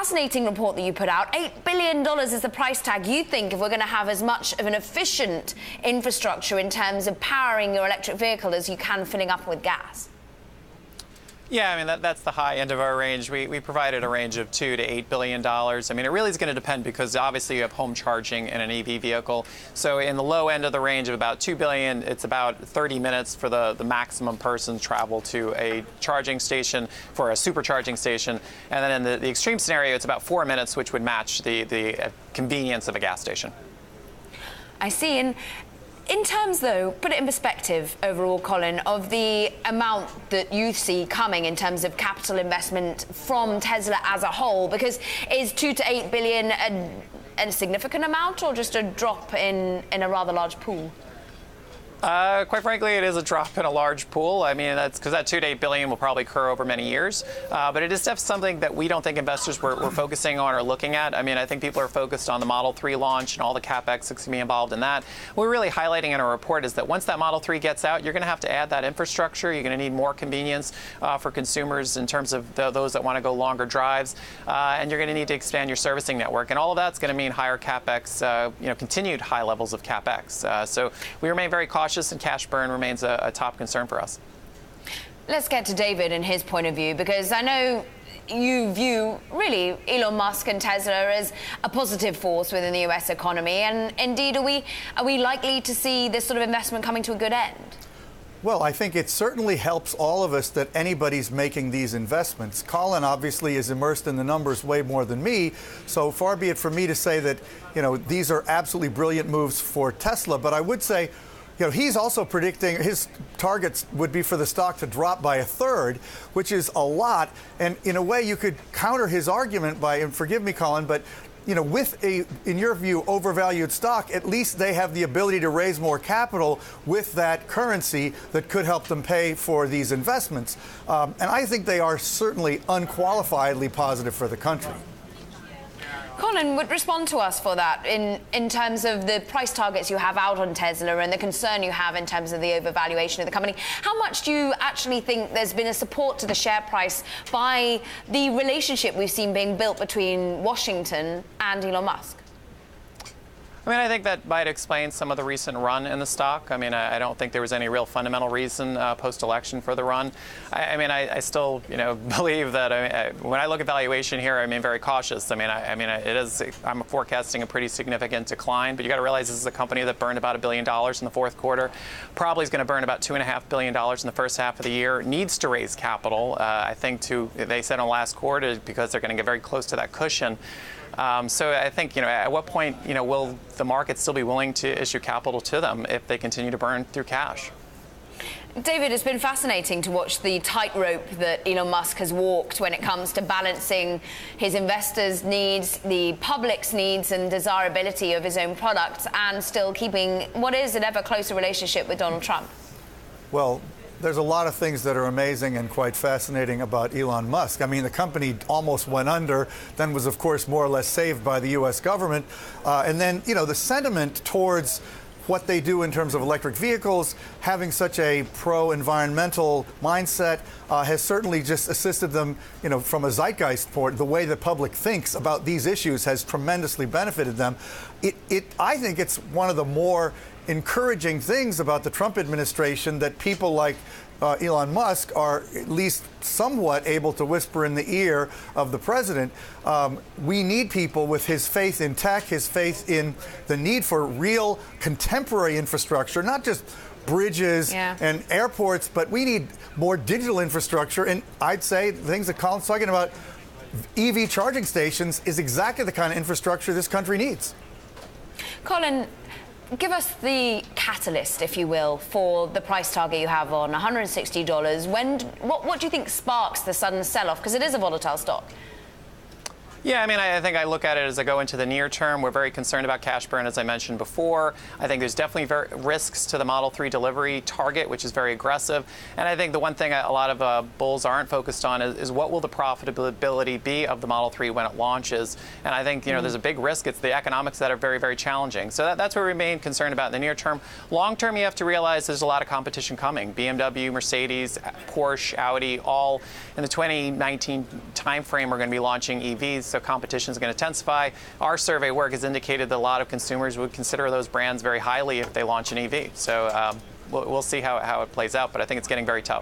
fascinating report that you put out. $8 billion is the price tag you think if we're going to have as much of an efficient infrastructure in terms of powering your electric vehicle as you can filling up with gas. Yeah, I mean, that's the high end of our range. We provided a range of $2 to $8 billion. I mean, it really is going to depend because obviously you have home charging in an EV vehicle. So in the low end of the range of about $2 billion, it's about 30 minutes for the maximum person travel to a charging station for a supercharging station. And then in the extreme scenario, it's about 4 minutes, which would match the convenience of a gas station. I see. And in terms, though, put it in perspective overall, Colin, of the amount that you see coming in terms of capital investment from Tesla as a whole, because is 2 to 8 billion a significant amount or just a drop in a rather large pool? Quite frankly, it is a drop in a large pool. I mean, that's because that $2 to $8 billion will probably occur over many years. But it is definitely something that we don't think investors were focusing on or looking at. I mean, I think people are focused on the Model 3 launch and all the CapEx that's going to be involved in that. What we're really highlighting in our report is that once that Model 3 gets out, you're going to have to add that infrastructure. You're going to need more convenience for consumers in terms of those that want to go longer drives. And you're going to need to expand your servicing network. And all of that's going to mean higher CapEx, continued high levels of CapEx. So we remain very cautious, and cash burn remains a top concern for us. Let's get to David and his point of view, because I know you view really Elon Musk and Tesla as a positive force within the US economy. And indeed, are we likely to see this sort of investment coming to a good end? Well, I think it certainly helps all of us that anybody's making these investments. Colin obviously is immersed in the numbers way more than me, so far be it from me to say that, these are absolutely brilliant moves for Tesla. But I would say, he's also predicting his targets would be for the stock to drop by 1/3, which is a lot. And in a way, you could counter his argument by, and forgive me, Colin, but with in your view, overvalued stock, at least they have the ability to raise more capital with that currency that could help them pay for these investments. And I think they are certainly unqualifiedly positive for the country. Colin would respond to us for that in terms of the price targets you have out on Tesla and the concern you have in terms of the overvaluation of the company. How much do you actually think there's been a support to the share price by the relationship we've seen being built between Washington and Elon Musk? I mean, I think that might explain some of the recent run in the stock. I mean, I don't think there was any real fundamental reason post-election for the run. I still, believe that. When I look at valuation here, I mean, very cautious. I'm forecasting a pretty significant decline. But you got to realize this is a company that burned about $1 billion in the fourth quarter. Probably is going to burn about $2.5 billion in the first half of the year. Needs to raise capital. I think they said on last quarter because they're going to get very close to that cushion. So I think, at what point, will the market still be willing to issue capital to them if they continue to burn through cash? David, it's been fascinating to watch the tightrope that Elon Musk has walked when it comes to balancing his investors' needs, the public's needs and desirability of his own products, and still keeping what is an ever closer relationship with Donald Trump. Well, there's a lot of things that are amazing and quite fascinating about Elon Musk. I mean, the company almost went under, then was, of course, more or less saved by the U.S. government. And then, the sentiment towards what they do in terms of electric vehicles, having such a pro-environmental mindset has certainly just assisted them, from a zeitgeist point. The way the public thinks about these issues has tremendously benefited them. I think it's one of the more encouraging things about the Trump administration that people like Elon Musk are at least somewhat able to whisper in the ear of the president. We need people with his faith in tech, his faith in the need for real contemporary infrastructure, not just bridges and airports, but we need more digital infrastructure. And I'd say the things that Colin's talking about, EV charging stations, is exactly the kind of infrastructure this country needs. Colin, give us the catalyst, if you will, for the price target you have on $160. What do you think sparks the sudden sell-off? Because it is a volatile stock. Yeah, I mean, I think I look at it as I go into the near term. We're very concerned about cash burn, as I mentioned before. I think there's definitely risks to the Model 3 delivery target, which is very aggressive. And I think the one thing a lot of bulls aren't focused on is what will the profitability be of the Model 3 when it launches. And I think, there's a big risk. It's the economics that are very, very challenging. So that's what we remain concerned about in the near term. Long term, you have to realize there's a lot of competition coming. BMW, Mercedes, Porsche, Audi, all in the 2019 timeframe are going to be launching EVs. so competition is going to intensify. Our survey work has indicated that a lot of consumers would consider those brands very highly if they launch an EV. So we'll see how it plays out, but I think it's getting very tough.